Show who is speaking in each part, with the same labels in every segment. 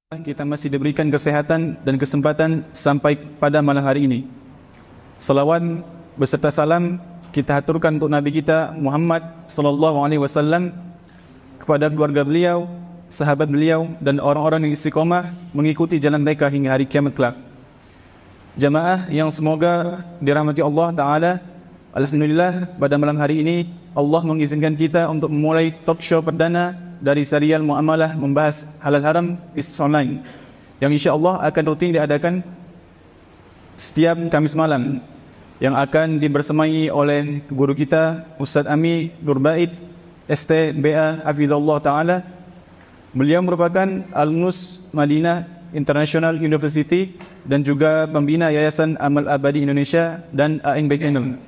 Speaker 1: Kita masih diberikan kesehatan dan kesempatan sampai pada malam hari ini. Salawat beserta salam kita haturkan untuk Nabi kita Muhammad sallallahu alaihi wasallam, kepada keluarga beliau, sahabat beliau dan orang-orang yang istiqomah mengikuti jalan mereka hingga hari kiamat kelak. Jamaah yang semoga dirahmati Allah Ta'ala, alhamdulillah pada malam hari ini Allah mengizinkan kita untuk memulai talk show perdana dari serial Muamalah membahas halal haram bisnis online yang insyaAllah akan rutin diadakan setiap Kamis malam, yang akan dibersamai oleh guru kita Ustaz Ami Nurbaid STBA Hafizallah Ta'ala. Beliau merupakan alumnus Madinah International University dan juga pembina Yayasan Amal Abadi Indonesia dan AIN Baik Channel.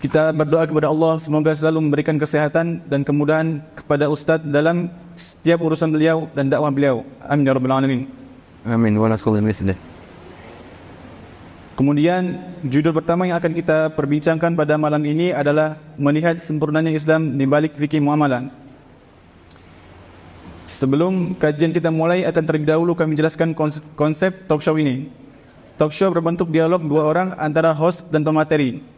Speaker 1: Kita berdoa kepada Allah semoga selalu memberikan kesehatan dan kemudahan kepada Ustaz dalam setiap urusan beliau dan dakwah beliau. Amin ya rabbal alamin.
Speaker 2: Amin wa nasallu mislah.
Speaker 1: Kemudian judul pertama yang akan kita perbincangkan pada malam ini adalah melihat sempurnanya Islam di balik fikih muamalah. Sebelum kajian kita mulai, akan terlebih dahulu kami jelaskan konsep talk show ini. Talk show berbentuk dialog dua orang antara host dan pemateri.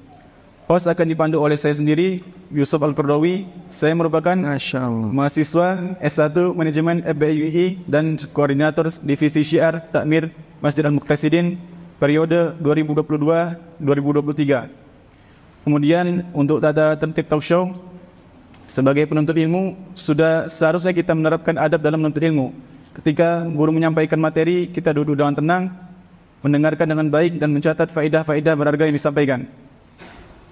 Speaker 1: Host akan dipandu oleh saya sendiri, Yusuf Al-Qardawi. Saya merupakan mahasiswa S1 Manajemen FBIUI dan koordinator divisi Syiar Takmir Masjid Al-Muqtasidin periode 2022-2023. Kemudian untuk tata tertib talk show, sebagai penuntut ilmu sudah seharusnya kita menerapkan adab dalam menuntut ilmu. Ketika guru menyampaikan materi, kita duduk dengan tenang, mendengarkan dengan baik dan mencatat faedah-faedah berharga yang disampaikan.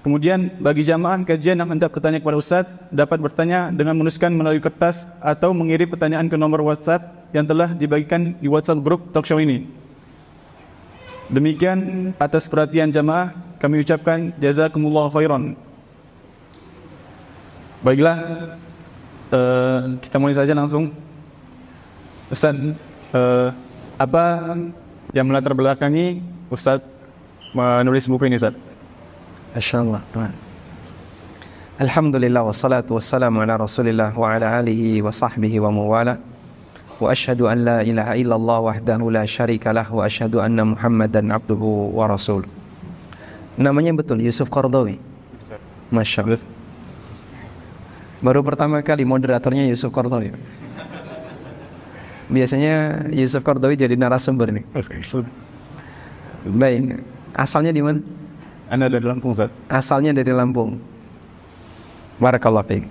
Speaker 1: Kemudian bagi jamaah kajian yang hendak bertanya kepada Ustaz, dapat bertanya dengan menuliskan melalui kertas atau mengirim pertanyaan ke nomor WhatsApp yang telah dibagikan di WhatsApp grup talk show ini. Demikian atas perhatian jamaah, kami ucapkan jazakumullah khairan. Baiklah, kita mulai saja langsung. Ustaz, apa yang melatar belakangi Ustaz menulis buku ini, Ustaz?
Speaker 2: Masyaallah. Alhamdulillah wassalatu wassalamu ala Rasulillah wa ala alihi wa sahbihi wa mawala. Wa asyhadu an la ilaha illallah wahdahu la syarikalah wa asyhadu anna Muhammadan abduhu wa rasul. Namanya betul Yusuf Qardawi. Masyaallah. Baru pertama kali moderatornya Yusuf Qardawi. Biasanya Yusuf Qardawi jadi narasumber nih. Baik. Asalnya di mana?
Speaker 1: Anda dari Lampung, Ustaz.
Speaker 2: Asalnya dari Lampung. Barakallahu fiik.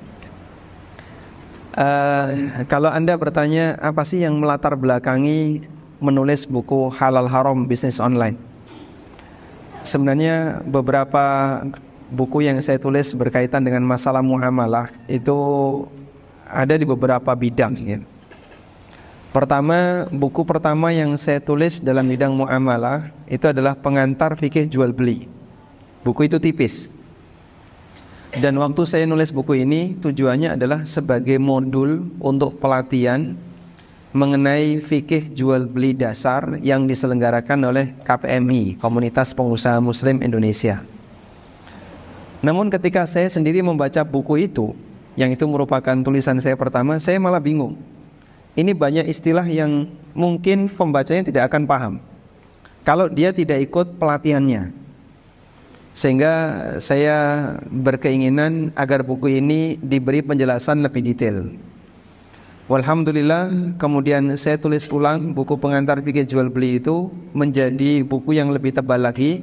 Speaker 2: Kalau Anda bertanya apa sih yang melatar belakangi menulis buku Halal Haram Bisnis Online? Sebenarnya beberapa buku yang saya tulis berkaitan dengan masalah muamalah itu ada di beberapa bidang ya. Buku pertama yang saya tulis dalam bidang muamalah itu adalah pengantar fikih jual beli. Buku itu tipis. Dan waktu saya nulis buku ini tujuannya adalah sebagai modul untuk pelatihan mengenai fikih jual beli dasar yang diselenggarakan oleh KPMI, Komunitas Pengusaha Muslim Indonesia. Namun ketika saya sendiri membaca buku itu, yang itu merupakan tulisan saya pertama, saya malah bingung. Ini banyak istilah yang mungkin pembacanya tidak akan paham kalau dia tidak ikut pelatihannya. Sehingga saya berkeinginan agar buku ini diberi penjelasan lebih detail. Walhamdulillah, kemudian saya tulis ulang buku pengantar fikih jual beli itu menjadi buku yang lebih tebal lagi.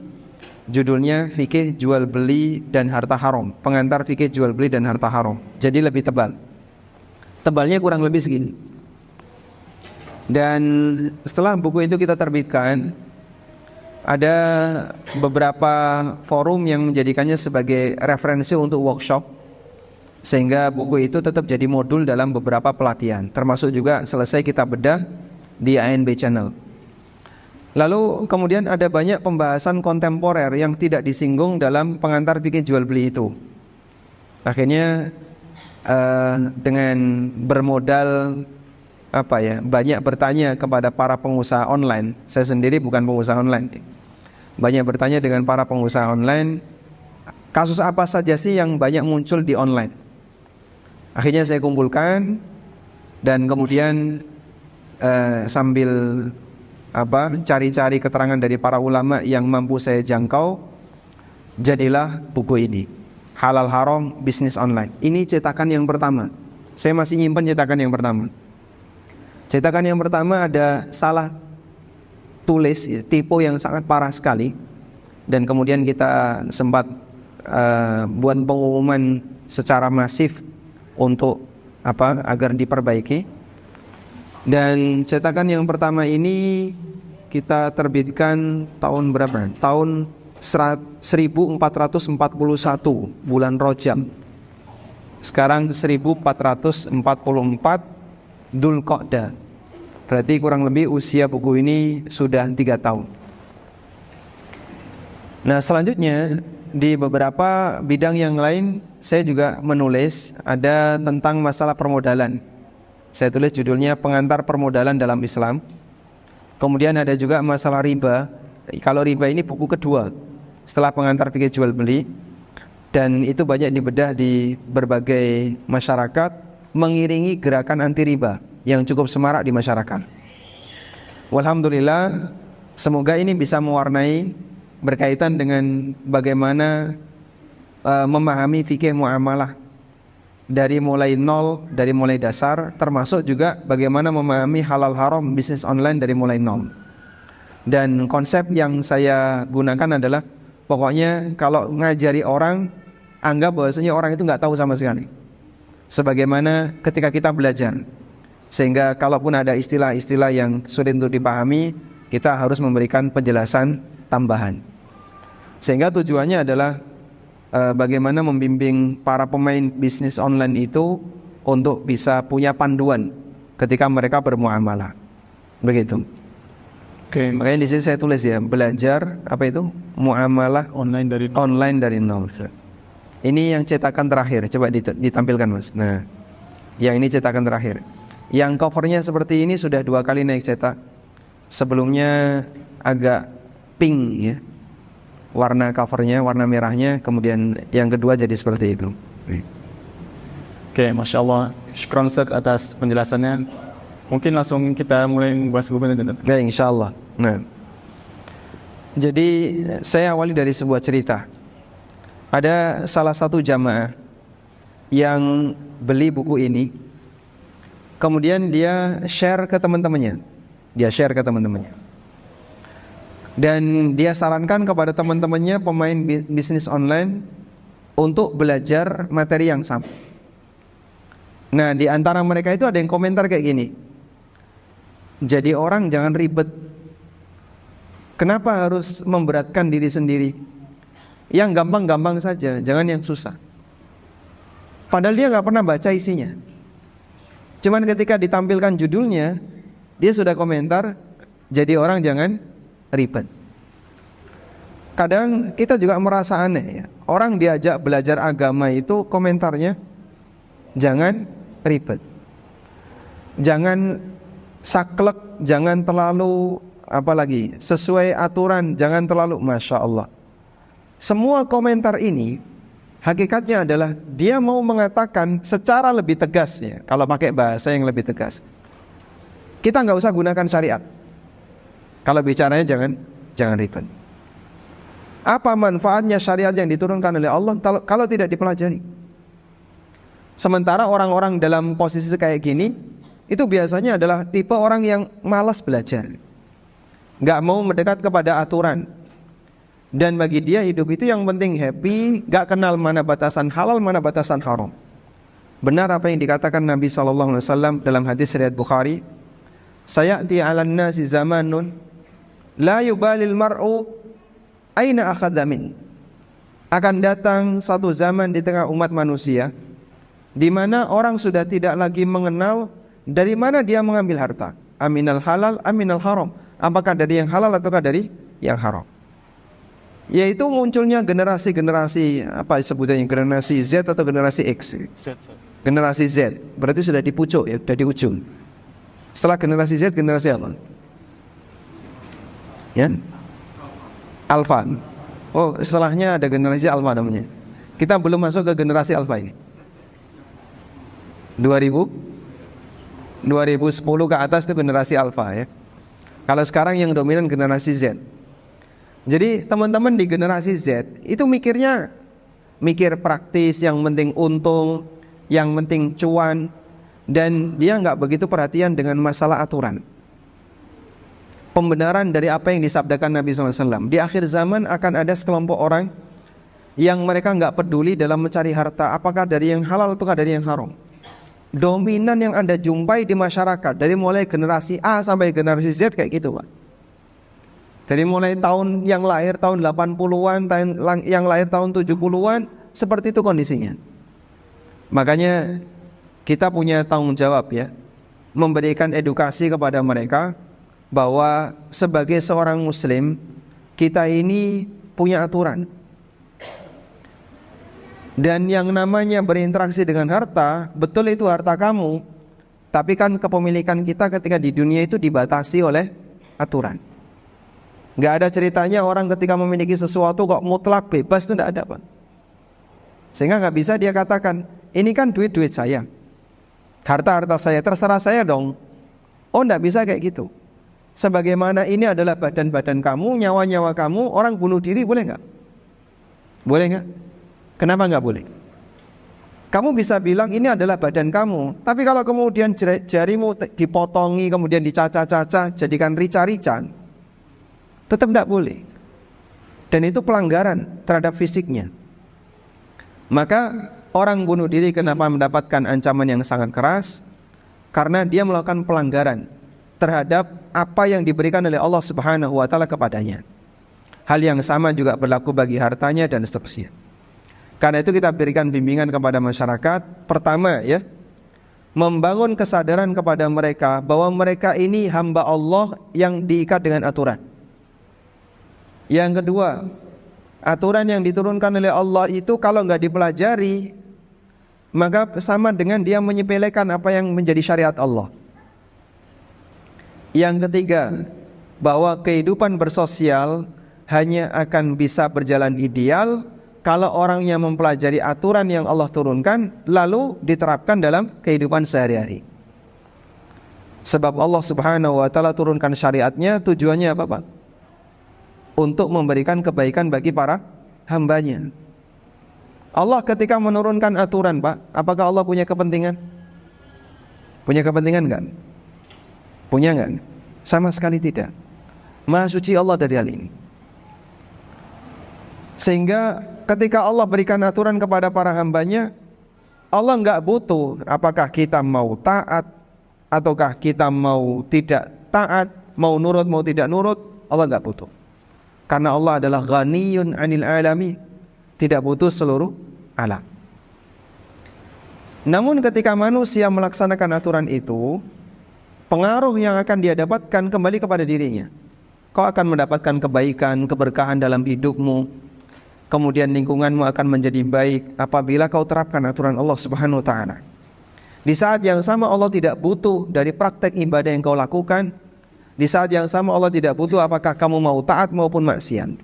Speaker 2: Judulnya Fikih Jual Beli dan Harta Haram, pengantar fikih jual beli dan harta haram. Jadi lebih tebal. Tebalnya kurang lebih segini. Dan setelah buku itu kita terbitkan, ada beberapa forum yang menjadikannya sebagai referensi untuk workshop, sehingga buku itu tetap jadi modul dalam beberapa pelatihan, termasuk juga selesai kita bedah di ANB Channel. Lalu kemudian ada banyak pembahasan kontemporer yang tidak disinggung dalam pengantar fikih jual beli itu. Akhirnya dengan bermodal banyak bertanya kepada para pengusaha online. Saya sendiri bukan pengusaha online. Banyak bertanya dengan para pengusaha online, kasus apa saja sih yang banyak muncul di online. Akhirnya saya kumpulkan dan kemudian sambil cari-cari keterangan dari para ulama yang mampu saya jangkau, jadilah buku ini, Halal Haram Bisnis Online. Ini cetakan yang pertama. Saya masih nyimpen cetakan yang pertama. Cetakan yang pertama ada salah tulis, tipe yang sangat parah sekali, dan kemudian kita sempat buat pengumuman secara masif untuk agar diperbaiki. Dan cetakan yang pertama ini kita terbitkan tahun berapa? Tahun 1441 bulan Rajab. Sekarang 1444 Dzulqa'dah. Berarti kurang lebih usia buku ini sudah 3 tahun. Nah, selanjutnya di beberapa bidang yang lain saya juga menulis ada tentang masalah permodalan. Saya tulis judulnya Pengantar Permodalan dalam Islam. Kemudian ada juga masalah riba. Kalau riba ini buku kedua setelah Pengantar Fikih Jual Beli, dan itu banyak dibedah di berbagai masyarakat mengiringi gerakan anti riba yang cukup semarak di masyarakat. Walhamdulillah, semoga ini bisa mewarnai berkaitan dengan bagaimana memahami fikih muamalah dari mulai nol, dari mulai dasar, termasuk juga bagaimana memahami halal haram bisnis online dari mulai nol. Dan konsep yang saya gunakan adalah pokoknya kalau ngajari orang, anggap bahwasanya orang itu nggak tahu sama sekali. Sebagaimana ketika kita belajar, sehingga kalaupun ada istilah-istilah yang sulit untuk dipahami, kita harus memberikan penjelasan tambahan. Sehingga tujuannya adalah bagaimana membimbing para pemain bisnis online itu untuk bisa punya panduan ketika mereka bermuamalah. Begitu. Oke, makanya di sini saya tulis ya, belajar muamalah online dari nol. Ini yang cetakan terakhir, coba ditampilkan Mas. Nah, yang ini cetakan terakhir. Yang covernya seperti ini sudah 2 kali naik cetak. Sebelumnya agak pink ya, warna covernya, warna merahnya. Kemudian yang kedua jadi seperti itu.
Speaker 1: Oke, Masya Allah. Syukran Ustaz atas penjelasannya. Mungkin langsung kita mulai bahas buku ini.
Speaker 2: Ya, insya Allah. Nah, jadi saya awali dari sebuah cerita. Ada salah satu jamaah yang beli buku ini, kemudian dia share ke teman-temannya. Dan dia sarankan kepada teman-temannya pemain bisnis online untuk belajar materi yang sama. Nah, di antara mereka itu ada yang komentar kayak gini. Jadi orang jangan ribet. Kenapa harus memberatkan diri sendiri? Yang gampang-gampang saja, jangan yang susah. Padahal dia gak pernah baca isinya. Cuman ketika ditampilkan judulnya, dia sudah komentar, jadi orang jangan ribet. Kadang kita juga merasa aneh ya. Orang diajak belajar agama itu komentarnya, jangan ribet, jangan saklek, jangan terlalu sesuai aturan, jangan terlalu, Masya Allah. Semua komentar ini hakikatnya adalah dia mau mengatakan secara lebih tegas ya, kalau pakai bahasa yang lebih tegas, kita nggak usah gunakan syariat. Kalau bicaranya jangan ribet. Apa manfaatnya syariat yang diturunkan oleh Allah kalau tidak dipelajari? Sementara orang-orang dalam posisi kayak gini itu biasanya adalah tipe orang yang malas belajar, nggak mau mendekat kepada aturan. Dan bagi dia hidup itu yang penting happy, gak kenal mana batasan halal, mana batasan haram. Benar apa yang dikatakan Nabi SAW dalam hadis riwayat Bukhari, sayati 'alan nasi zamanun la yubalil mar'u aina akhadha min. Akan datang satu zaman di tengah umat manusia di mana orang sudah tidak lagi mengenal dari mana dia mengambil harta. Aminal halal, aminal haram. Apakah dari yang halal ataukah dari yang haram? Yaitu munculnya generasi-generasi, apa sebutannya, generasi Z atau generasi X? Generasi Z, berarti sudah di pucuk ya, sudah di ujung. Setelah generasi Z, generasi apa? Ya? Alpha. Oh, setelahnya ada generasi Alpha namanya. Kita belum masuk ke generasi Alpha ini. 2000? 2010 ke atas itu generasi alfa ya. Kalau sekarang yang dominan generasi Z. Jadi teman-teman di generasi Z itu mikir praktis, yang penting untung, yang penting cuan, dan dia nggak begitu perhatian dengan masalah aturan. Pembenaran dari apa yang disabdakan Nabi SAW. Di akhir zaman akan ada sekelompok orang yang mereka nggak peduli dalam mencari harta, apakah dari yang halal ataukah dari yang haram. Dominan yang Anda jumpai di masyarakat dari mulai generasi A sampai generasi Z kayak gitu, Pak. Dari mulai tahun yang lahir tahun 80-an, yang lahir tahun 70-an, seperti itu kondisinya. Makanya kita punya tanggung jawab ya, memberikan edukasi kepada mereka bahwa sebagai seorang muslim kita ini punya aturan. Dan yang namanya berinteraksi dengan harta, betul itu harta kamu, tapi kan kepemilikan kita ketika di dunia itu dibatasi oleh aturan. Gak ada ceritanya orang ketika memiliki sesuatu kok mutlak bebas, itu tidak ada, Pak. Sehingga gak bisa dia katakan, ini kan duit-duit saya, harta-harta saya, terserah saya dong. Oh, tidak bisa kayak gitu. Sebagaimana ini adalah badan-badan kamu, nyawa-nyawa kamu, orang bunuh diri boleh gak? Boleh gak? Kenapa nggak boleh? Kamu bisa bilang ini adalah badan kamu, tapi kalau kemudian jarimu dipotongi, kemudian dicaca-caca, jadikan rica-rica, tetap tidak boleh. Dan itu pelanggaran terhadap fisiknya. Maka orang bunuh diri kenapa mendapatkan ancaman yang sangat keras? Karena dia melakukan pelanggaran terhadap apa yang diberikan oleh Allah Subhanahu wa Ta'ala kepadanya. Hal yang sama juga berlaku bagi hartanya dan seterusnya. Karena itu kita berikan bimbingan kepada masyarakat. Pertama ya, membangun kesadaran kepada mereka bahwa mereka ini hamba Allah yang diikat dengan aturan. Yang kedua, aturan yang diturunkan oleh Allah itu kalau nggak dipelajari, maka sama dengan dia menyepelekan apa yang menjadi syariat Allah. Yang ketiga, bahwa kehidupan bersosial hanya akan bisa berjalan ideal kalau orang yang mempelajari aturan yang Allah turunkan lalu diterapkan dalam kehidupan sehari-hari. Sebab Allah Subhanahu wa Ta'ala turunkan syariatnya tujuannya apa, Pak? Untuk memberikan kebaikan bagi para hambanya. Allah ketika menurunkan aturan, Pak, apakah Allah punya kepentingan? Punya kepentingan enggak? Punya enggak? Sama sekali tidak. Maha suci Allah dari hal ini. Sehingga ketika Allah berikan aturan kepada para hambanya, Allah enggak butuh apakah kita mau taat ataukah kita mau tidak taat, mau nurut mau tidak nurut. Allah enggak butuh. Karena Allah adalah ghaniyun 'anil alamin, tidak butuh seluruh alam. Namun ketika manusia melaksanakan aturan itu, pengaruh yang akan dia dapatkan kembali kepada dirinya. Kau akan mendapatkan kebaikan, keberkahan dalam hidupmu. Kemudian lingkunganmu akan menjadi baik apabila kau terapkan aturan Allah Subhanahu wa Ta'ala. Di saat yang sama Allah tidak butuh dari praktek ibadah yang kau lakukan. Di saat yang sama Allah tidak butuh apakah kamu mau taat maupun maksiat.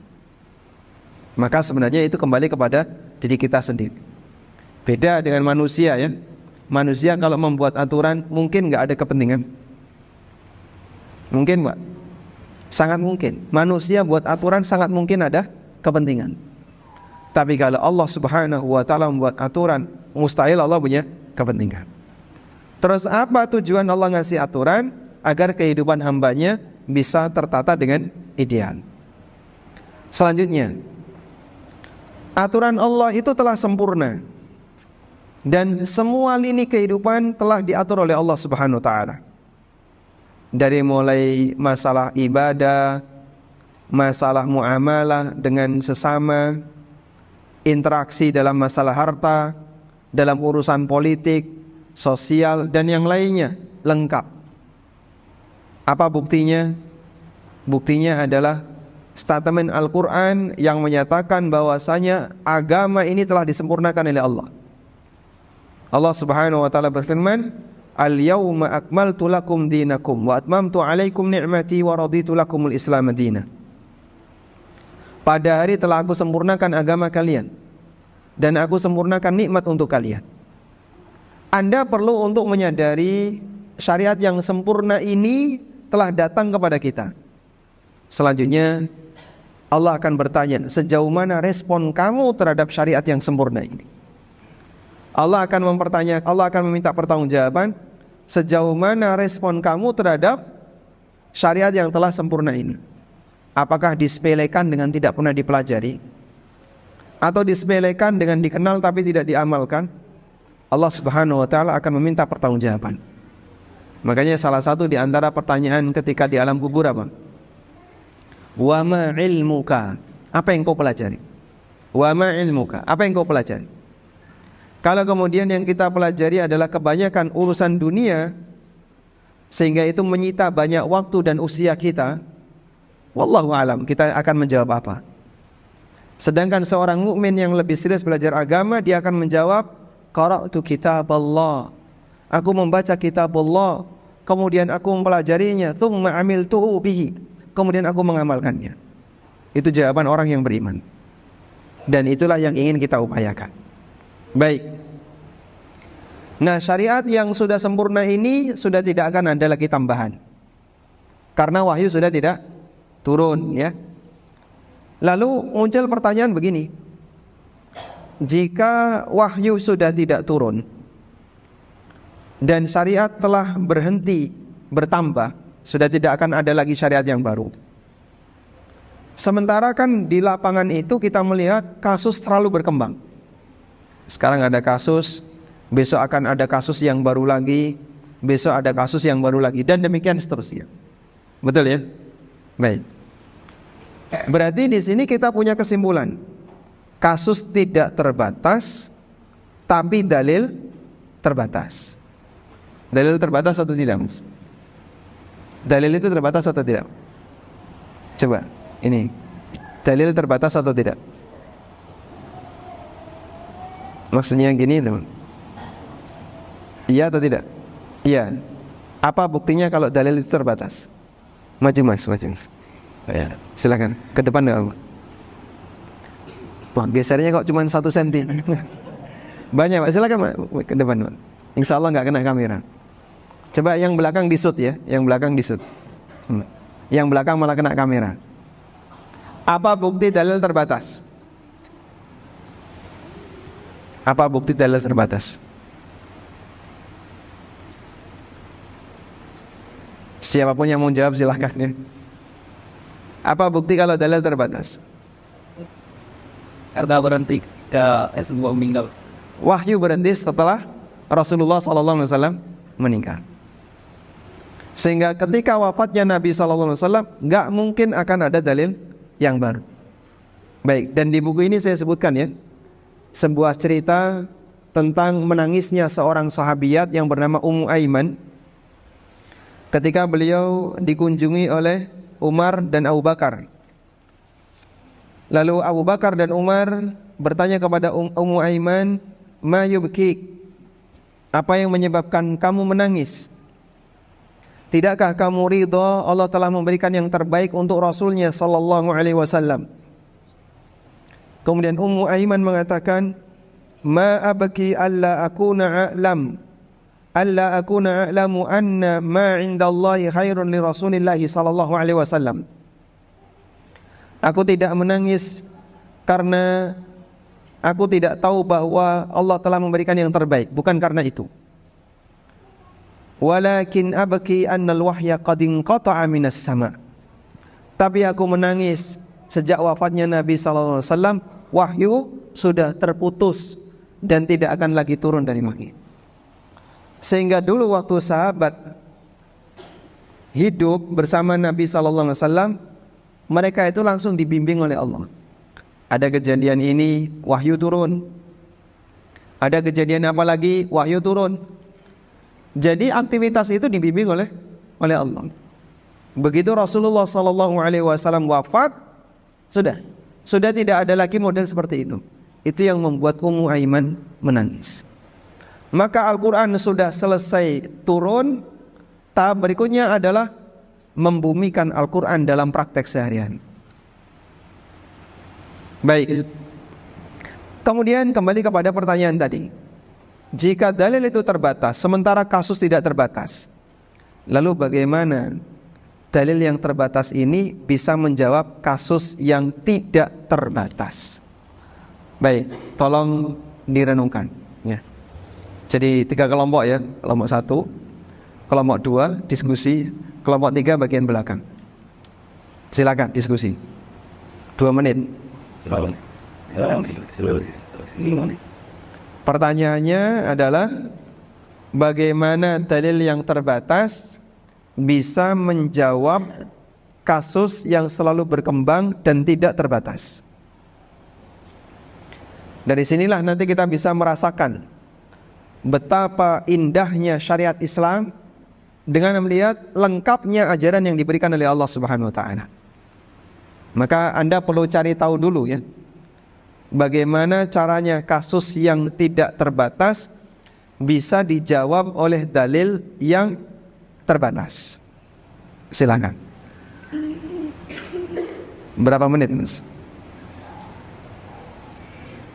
Speaker 2: Maka sebenarnya itu kembali kepada diri kita sendiri. Beda dengan manusia ya. Manusia kalau membuat aturan mungkin nggak ada kepentingan. Mungkin Pak? Sangat mungkin. Manusia buat aturan sangat mungkin ada kepentingan. Tapi kalau Allah Subhanahu wa Ta'ala membuat aturan, mustahil Allah punya kepentingan. Terus apa tujuan Allah ngasih aturan? Agar kehidupan hambanya bisa tertata dengan ideal. Selanjutnya, aturan Allah itu telah sempurna. Dan semua lini kehidupan telah diatur oleh Allah Subhanahu wa Ta'ala. Dari mulai masalah ibadah, masalah muamalah dengan sesama, interaksi dalam masalah harta, dalam urusan politik, sosial, dan yang lainnya, lengkap. Apa buktinya? Buktinya adalah statement Al-Quran yang menyatakan bahwasanya agama ini telah disempurnakan oleh Allah. Allah Subhanahu wa Ta'ala berfirman, Al-yawma akmaltu lakum dinakum wa atmamtu alaikum ni'mati wa raditu lakumul Islam madina. Pada hari telah aku sempurnakan agama kalian dan aku sempurnakan nikmat untuk kalian. Anda perlu untuk menyadari syariat yang sempurna ini telah datang kepada kita. Selanjutnya Allah akan bertanya, sejauh mana respon kamu terhadap syariat yang sempurna ini? Allah akan meminta pertanggungjawaban, sejauh mana respon kamu terhadap syariat yang telah sempurna ini? Apakah disepelekan dengan tidak pernah dipelajari? Atau disepelekan dengan dikenal tapi tidak diamalkan? Allah Subhanahu wa ta'ala akan meminta pertanggungjawaban. Makanya salah satu di antara pertanyaan ketika di alam kubur apa? Wa ma ilmuka? Apa yang kau pelajari? Wa ma ilmuka? Apa yang kau pelajari? Kalau kemudian yang kita pelajari adalah kebanyakan urusan dunia, sehingga itu menyita banyak waktu dan usia kita, wallahu alam, kita akan menjawab apa? Sedangkan seorang mukmin yang lebih serius belajar agama, dia akan menjawab, qara'tu kitaballah. Aku membaca kitab Allah, kemudian aku mempelajarinya, tsumma amiltuhu bihi. Kemudian aku mengamalkannya. Itu jawaban orang yang beriman. Dan itulah yang ingin kita upayakan. Baik. Nah, syariat yang sudah sempurna ini sudah tidak akan ada lagi tambahan. Karena wahyu sudah tidak turun, ya. Lalu muncul pertanyaan begini. Jika wahyu sudah tidak turun dan syariat telah berhenti bertambah, sudah tidak akan ada lagi syariat yang baru. Sementara kan di lapangan itu kita melihat kasus selalu berkembang. Sekarang ada kasus, besok akan ada kasus yang baru lagi, besok ada kasus yang baru lagi, dan demikian seterusnya. Betul ya? Baik. Berarti di sini kita punya kesimpulan. Kasus tidak terbatas, tapi dalil terbatas. Dalil terbatas atau tidak, Mas? Dalil itu terbatas atau tidak? Coba, ini. Dalil terbatas atau tidak? Maksudnya gini, teman. Iya atau tidak? Iya. Apa buktinya kalau dalil itu terbatas? Maju Mas, maju. Ya, silakan ke depan enggak? Wah, gesernya kok cuma 1 cm. Banyak, Pak. Silakan, Pak, ke depan, Pak. Insya Allah nggak kena kamera. Coba yang belakang di-shoot ya, yang belakang di-shoot. Yang belakang malah kena kamera. Apa bukti dalil terbatas? Apa bukti dalil terbatas? Siapapun yang mau jawab silahkan ya. Apa bukti kalau dalil terbatas?
Speaker 3: Karena berhenti sebuah meninggal.
Speaker 2: Wahyu berhenti setelah Rasulullah SAW meninggal. Sehingga ketika wafatnya Nabi SAW, nggak mungkin akan ada dalil yang baru. Baik, dan di buku ini saya sebutkan ya, sebuah cerita tentang menangisnya seorang sahabiat yang bernama Ummu Aiman ketika beliau dikunjungi oleh Umar dan Abu Bakar. Lalu Abu Bakar dan Umar bertanya kepada Ummu Aiman, "Ma yubkik?" Apa yang menyebabkan kamu menangis? Tidakkah kamu ridha Allah telah memberikan yang terbaik untuk Rasulnya sallallahu alaihi wasallam? Kemudian Ummu Aiman mengatakan, "Ma abki alla akuna a'lamu anna ma 'indallahi khairun li Rasulillah sallallahu alaihi wasallam." Aku tidak menangis karena aku tidak tahu bahwa Allah telah memberikan yang terbaik, bukan karena itu. Walakin abki annal wahya qad inqata'a minas sama. Tapi aku menangis sejak wafatnya Nabi sallallahu alaihi wasallam, wahyu sudah terputus dan tidak akan lagi turun dari langit. Sehingga dulu waktu sahabat hidup bersama Nabi sallallahu alaihi wasallam, mereka itu langsung dibimbing oleh Allah. Ada kejadian ini, wahyu turun. Ada kejadian apa lagi, wahyu turun. Jadi aktivitas itu dibimbing oleh Allah. Begitu Rasulullah sallallahu alaihi wasallam wafat, sudah tidak ada lagi model seperti itu. Itu yang membuat Ummu Aiman menangis. Maka Al-Quran sudah selesai turun, tahap berikutnya adalah membumikan Al-Quran dalam praktek seharian. Baik. Kemudian kembali kepada pertanyaan tadi. Jika dalil itu terbatas, sementara kasus tidak terbatas, Lalu bagaimana dalil yang terbatas ini bisa menjawab kasus yang tidak terbatas? Baik, tolong direnungkan ya. Jadi 3 kelompok ya. Kelompok 1, kelompok 2 diskusi, kelompok 3 bagian belakang. Silakan diskusi. 2 menit. Pertanyaannya adalah bagaimana dalil yang terbatas bisa menjawab kasus yang selalu berkembang dan tidak terbatas. Dari sinilah nanti kita bisa merasakan betapa indahnya syariat Islam dengan melihat lengkapnya ajaran yang diberikan oleh Allah Subhanahu wa taala. Maka Anda perlu cari tahu dulu ya, bagaimana caranya kasus yang tidak terbatas bisa dijawab oleh dalil yang terbatas. Silakan. Berapa menit, Mas?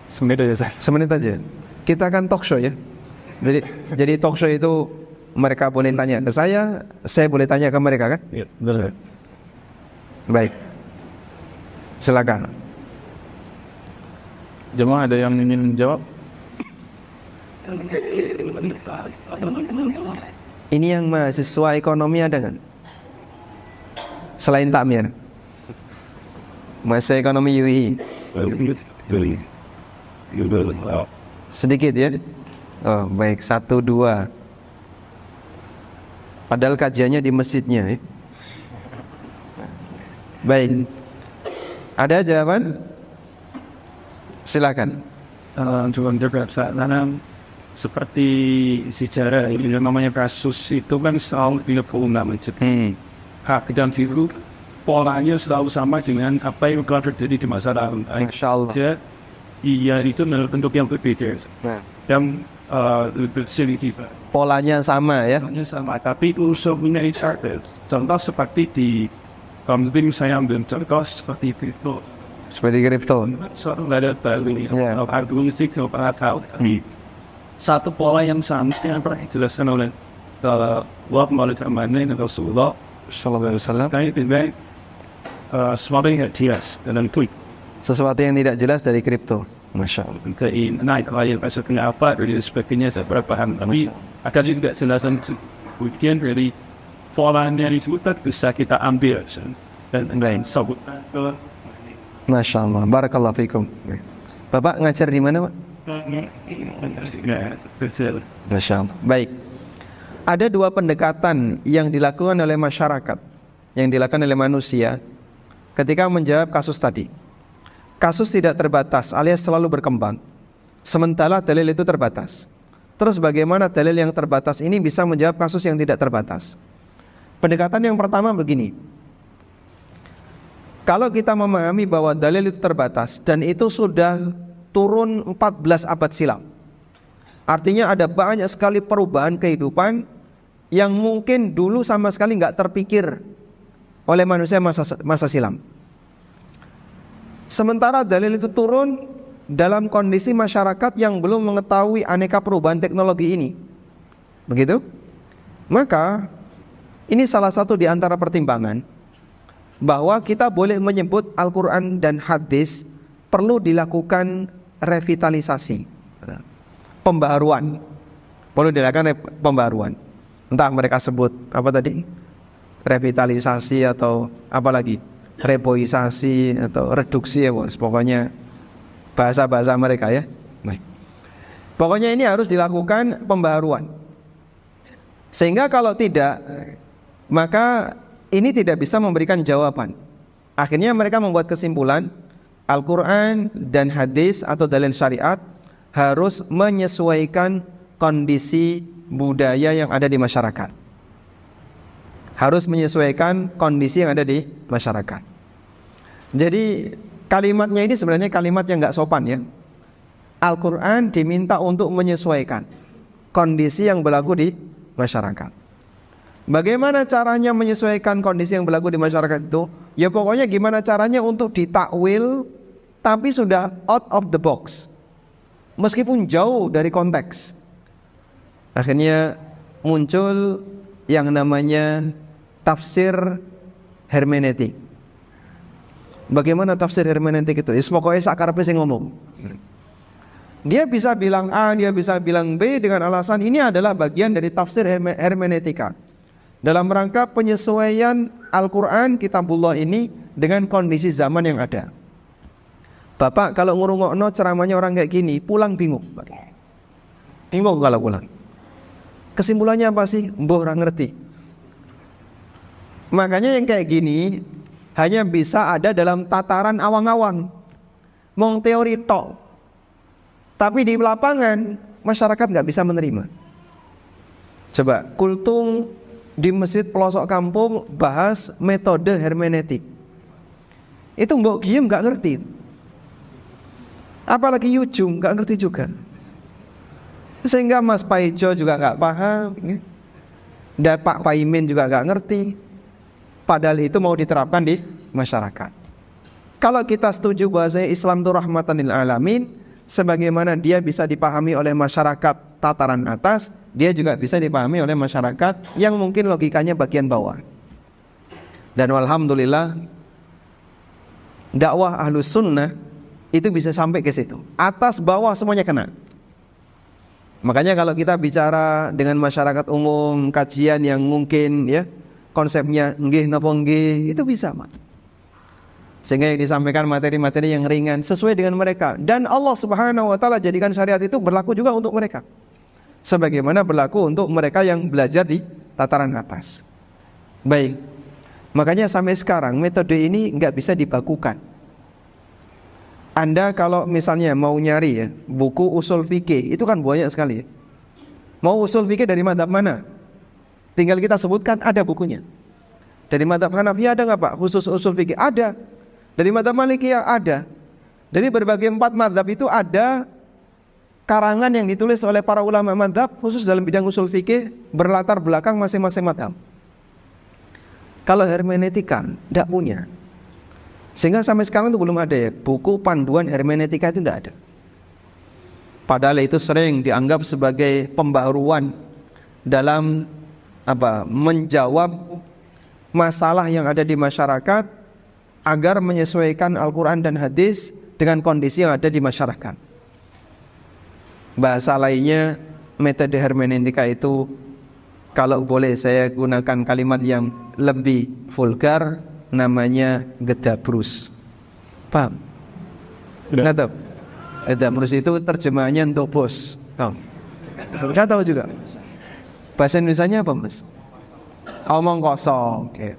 Speaker 1: Semenit aja saya.
Speaker 2: Semenit aja. Kita kan talk show ya. Jadi talk show itu mereka boleh tanya ke saya boleh tanya ke mereka kan?
Speaker 1: Iya, benar.
Speaker 2: Baik. Silakan.
Speaker 1: Jemaah ada yang ingin jawab?
Speaker 2: Ini yang mahasiswa ekonomi ada kan? Selain takmir. Mahasiswa ekonomi UI. Sedikit ya. Oh, baik, 1, 2. Padahal kajiannya di masjidnya ya. Baik. Ada jawaban? Silakan.
Speaker 1: Cuma nanam seperti sejarah ini namanya kasus itu kan selalu 36 hak dan figur polanya selalu sama dengan apa yang telah terjadi di masa lalu.
Speaker 2: Masya Allah.
Speaker 1: Iya itu bentuk yang berbeda.
Speaker 2: Nah,
Speaker 1: Yang sedikit
Speaker 2: polanya sama ya.
Speaker 1: polanya sama, tapi usulnya itu contoh seperti di mungkin saya ambil contoh seperti itu.
Speaker 2: Seperti kripto.
Speaker 1: Soal ada tahu ini,
Speaker 2: Ya.
Speaker 1: argumentik nggak pernah tahu. Tapi satu pola yang sama yang pernah dijelaskan oleh Wahab Malik Al-Mani dan Rasulullah
Speaker 2: Sallallahu alaihi wasallam.
Speaker 1: terkait dengan sesuatu yang jelas dalam tweet.
Speaker 2: Sesuatu yang tidak jelas dari kripto. Masya Allah.
Speaker 1: Terkait naik lain maksudnya apa dan sebagainya saya berapa paham. Tapi akan juga jelasan kemudian dari polanya itu tak bisa kita ambil dan sebutkan ke
Speaker 2: Masya Allah. Barakallahu fikum. Bapak ngajar di mana, Pak? Masya Allah. Baik. Ada 2 pendekatan yang dilakukan oleh masyarakat, yang dilakukan oleh manusia ketika menjawab kasus tadi. Kasus tidak terbatas alias selalu berkembang, sementara dalil itu terbatas. Terus bagaimana dalil yang terbatas ini bisa menjawab kasus yang tidak terbatas? Pendekatan yang pertama begini. Kalau kita memahami bahwa dalil itu terbatas dan itu sudah turun 14 abad silam, artinya ada banyak sekali perubahan kehidupan yang mungkin dulu sama sekali nggak terpikir oleh manusia masa silam. Sementara dalil itu turun dalam kondisi masyarakat yang belum mengetahui aneka perubahan teknologi ini. Begitu? Maka ini salah satu di antara pertimbangan bahwa kita boleh menyebut Al-Quran dan hadis perlu dilakukan revitalisasi, pembaharuan. Perlu dilakukan pembaharuan. Entah mereka sebut apa tadi? Revitalisasi atau apa lagi? Reboisasi atau reduksi ya bos. Pokoknya bahasa-bahasa mereka ya. Baik. Pokoknya ini harus dilakukan pembaharuan. Sehingga kalau tidak, maka ini tidak bisa memberikan jawaban. Akhirnya mereka membuat kesimpulan Al-Quran dan hadis atau dalil syariat harus menyesuaikan kondisi budaya yang ada di masyarakat. Harus menyesuaikan kondisi yang ada di masyarakat. Jadi kalimatnya ini sebenarnya kalimat yang gak sopan ya. Al-Quran diminta untuk menyesuaikan kondisi yang berlaku di masyarakat. Bagaimana caranya menyesuaikan kondisi yang berlaku di masyarakat itu? Ya pokoknya gimana caranya untuk ditakwil tapi sudah out of the box, meskipun jauh dari konteks. Akhirnya muncul yang namanya tafsir hermeneutik. Bagaimana tafsir hermeneutik itu? Pokoknya sakarepe sing ngomong. Dia bisa bilang A, dia bisa bilang B dengan alasan ini adalah bagian dari tafsir hermeneutika. Dalam rangka penyesuaian Al-Quran, Kitabullah ini dengan kondisi zaman yang ada. Bapak kalau ngurungokno ceramahnya orang kayak gini, pulang bingung. Bingung kalau pulang. Kesimpulannya apa sih? Mbah ora ngerti. Makanya yang kayak gini hanya bisa ada dalam tataran awang-awang, mong teori tok. Tapi di lapangan masyarakat nggak bisa menerima. Coba kultum di masjid pelosok kampung bahas metode hermeneutik. Itu mbok Giem nggak ngerti. Apalagi Yujum nggak ngerti juga. Sehingga Mas Paijo juga nggak paham, dan Pak Paimin juga nggak ngerti. Padahal itu mau diterapkan di masyarakat. Kalau kita setuju bahwasanya Islam itu rahmatan lil alamin, sebagaimana dia bisa dipahami oleh masyarakat tataran atas, dia juga bisa dipahami oleh masyarakat yang mungkin logikanya bagian bawah. Dan alhamdulillah dakwah Ahlus Sunnah itu bisa sampai ke situ. Atas bawah semuanya kena. Makanya kalau kita bicara dengan masyarakat umum, kajian yang mungkin ya konsepnya nggih napa nggih, itu bisa, Pak. Sehingga yang disampaikan materi-materi yang ringan sesuai dengan mereka. Dan Allah Subhanahu wa taala jadikan syariat itu berlaku juga untuk mereka. Sebagaimana berlaku untuk mereka yang belajar di tataran atas. Baik. Makanya sampai sekarang metode ini nggak bisa dibakukan. Anda kalau misalnya mau nyari ya buku usul fikih, itu kan banyak sekali ya. Mau usul fikih dari mazhab mana? Tinggal kita sebutkan, ada bukunya. Dari mazhab Hanafi ada nggak Pak? Khusus usul fikih? Ada. Dari mazhab Malikiyah ada. Dari berbagai 4 mazhab itu ada karangan yang ditulis oleh para ulama mazhab khusus dalam bidang usul fikih berlatar belakang masing-masing mazhab. Kalau hermeneutika tidak punya. Sehingga sampai sekarang itu belum ada ya buku panduan hermeneutika, itu tidak ada. Padahal itu sering dianggap sebagai pembaharuan dalam menjawab masalah yang ada di masyarakat agar menyesuaikan Al-Quran dan hadis dengan kondisi yang ada di masyarakat. Bahasa lainnya, metode hermeneutika itu kalau boleh saya gunakan kalimat yang lebih vulgar, namanya gedabrus. Paham? Nggak tahu? Gedabrus itu terjemahannya ndobos. Tahu? Nggak tahu juga. Bahasa Indonesianya apa, Mas? Omong kosong. Okay.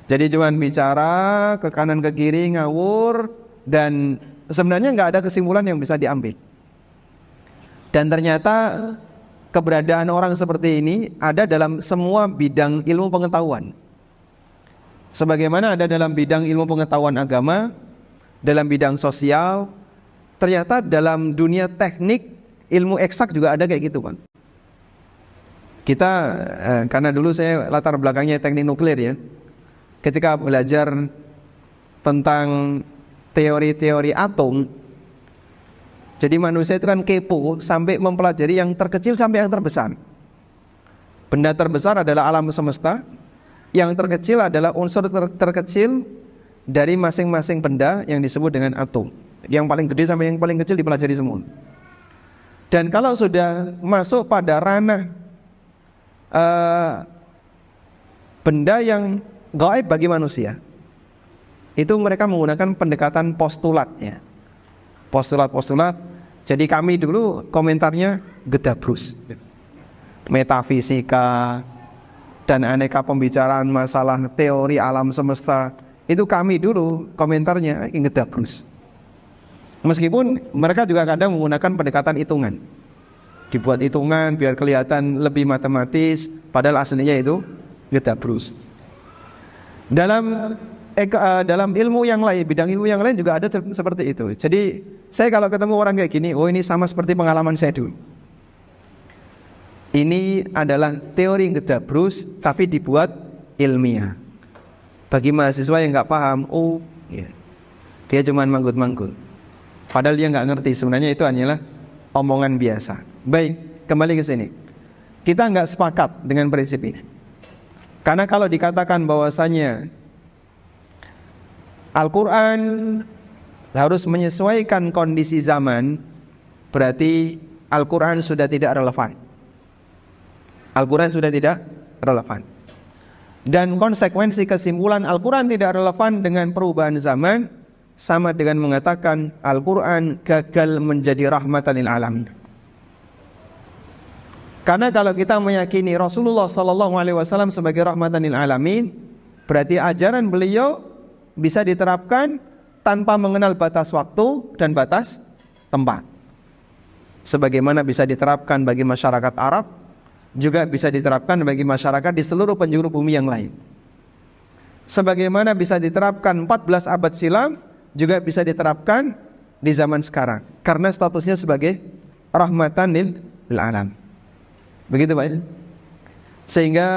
Speaker 2: Jadi cuma bicara ke kanan ke kiri ngawur, dan sebenarnya nggak ada kesimpulan yang bisa diambil. Dan ternyata keberadaan orang seperti ini ada dalam semua bidang ilmu pengetahuan. Sebagaimana ada dalam bidang ilmu pengetahuan agama, dalam bidang sosial, ternyata dalam dunia teknik ilmu eksak juga ada kayak gitu, Pak. Kita karena dulu saya latar belakangnya teknik nuklir ya. Ketika belajar tentang teori-teori atom, jadi manusia itu kan kepo sampai mempelajari yang terkecil sampai yang terbesar. Benda terbesar adalah alam semesta, yang terkecil adalah unsur terkecil dari masing-masing benda yang disebut dengan atom. Yang paling gede sampai yang paling kecil dipelajari semua. Dan kalau sudah masuk pada ranah benda yang gaib bagi manusia, itu mereka menggunakan pendekatan postulatnya. Postulat. Jadi kami dulu komentarnya gedabrus, metafisika dan aneka pembicaraan masalah teori alam semesta, itu kami dulu komentarnya gedabrus. Meskipun mereka juga kadang menggunakan pendekatan hitungan, dibuat hitungan biar kelihatan lebih matematis, padahal aslinya itu gedabrus. Dalam ilmu yang lain, bidang ilmu yang lain juga ada seperti itu. Jadi saya kalau ketemu orang kayak gini, oh ini sama seperti pengalaman saya dulu. Ini adalah teori gedabrus tapi dibuat ilmiah. Bagi mahasiswa yang nggak paham, oh ya, dia cuma manggut-manggut. Padahal dia nggak ngerti, sebenarnya itu hanyalah omongan biasa. Baik, kembali ke sini. Kita nggak sepakat dengan prinsip ini. Karena kalau dikatakan bahwasanya Al-Quran harus menyesuaikan kondisi zaman, berarti Al-Quran sudah tidak relevan. Al-Quran sudah tidak relevan. Dan konsekuensi kesimpulan Al-Quran tidak relevan dengan perubahan zaman sama dengan mengatakan Al-Quran gagal menjadi rahmatan lil alamin. Karena kalau kita meyakini Rasulullah SAW sebagai rahmatan lil alamin, berarti ajaran beliau bisa diterapkan tanpa mengenal batas waktu dan batas tempat. Sebagaimana bisa diterapkan bagi masyarakat Arab, juga bisa diterapkan bagi masyarakat di seluruh penjuru bumi yang lain. Sebagaimana bisa diterapkan 14 abad silam, juga bisa diterapkan di zaman sekarang. Karena statusnya sebagai rahmatan lil alamin. Begitu Pak ya? Sehingga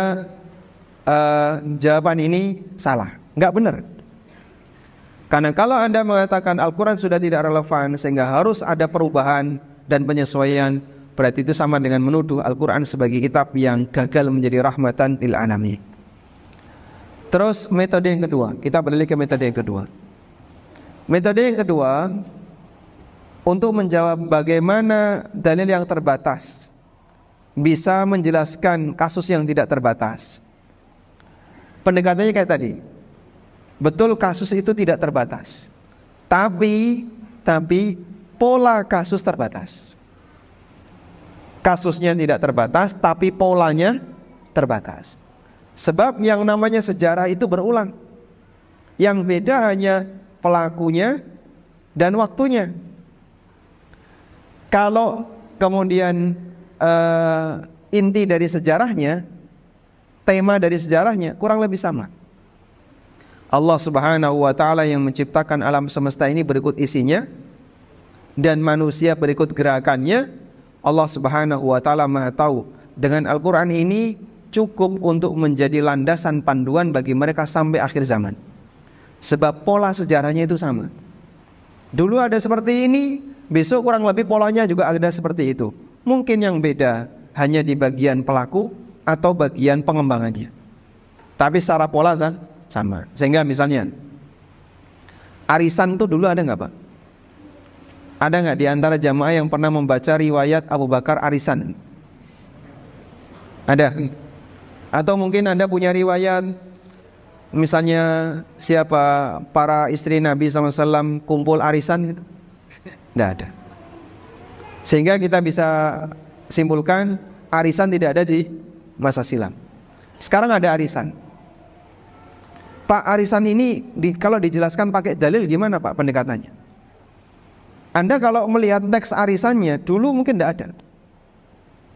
Speaker 2: jawaban ini salah, nggak benar. Karena kalau Anda mengatakan Al-Quran sudah tidak relevan sehingga harus ada perubahan dan penyesuaian, berarti itu sama dengan menuduh Al-Quran sebagai kitab yang gagal menjadi rahmatan lil alamin. Terus metode yang kedua, kita beralih ke metode yang kedua. Metode yang kedua, untuk menjawab bagaimana dalil yang terbatas bisa menjelaskan kasus yang tidak terbatas. Pendekatannya kayak tadi. Betul kasus itu tidak terbatas. Tapi pola kasus terbatas. Kasusnya tidak terbatas, tapi polanya terbatas. Sebab yang namanya sejarah itu berulang. Yang beda hanya pelakunya dan waktunya. Kalau kemudian inti dari sejarahnya, tema dari sejarahnya kurang lebih sama. Allah Subhanahu wa ta'ala yang menciptakan alam semesta ini berikut isinya, dan manusia berikut gerakannya. Allah Subhanahu wa ta'ala Maha tahu. Dengan Al-Quran ini cukup untuk menjadi landasan panduan bagi mereka sampai akhir zaman. Sebab pola sejarahnya itu sama. Dulu ada seperti ini, besok kurang lebih polanya juga ada seperti itu. Mungkin yang beda hanya di bagian pelaku atau bagian pengembangannya. Tapi secara pola sama. Sehingga misalnya arisan itu dulu ada nggak Pak? Ada nggak di antara jamaah yang pernah membaca riwayat Abu Bakar arisan? Ada? Atau mungkin Anda punya riwayat, misalnya siapa para istri Nabi SAW kumpul arisan gitu? Tidak ada. Sehingga kita bisa simpulkan arisan tidak ada di masa silam. Sekarang ada arisan. Pak, arisan ini kalau dijelaskan pakai dalil gimana Pak pendekatannya? Anda kalau melihat teks arisannya dulu mungkin tidak ada.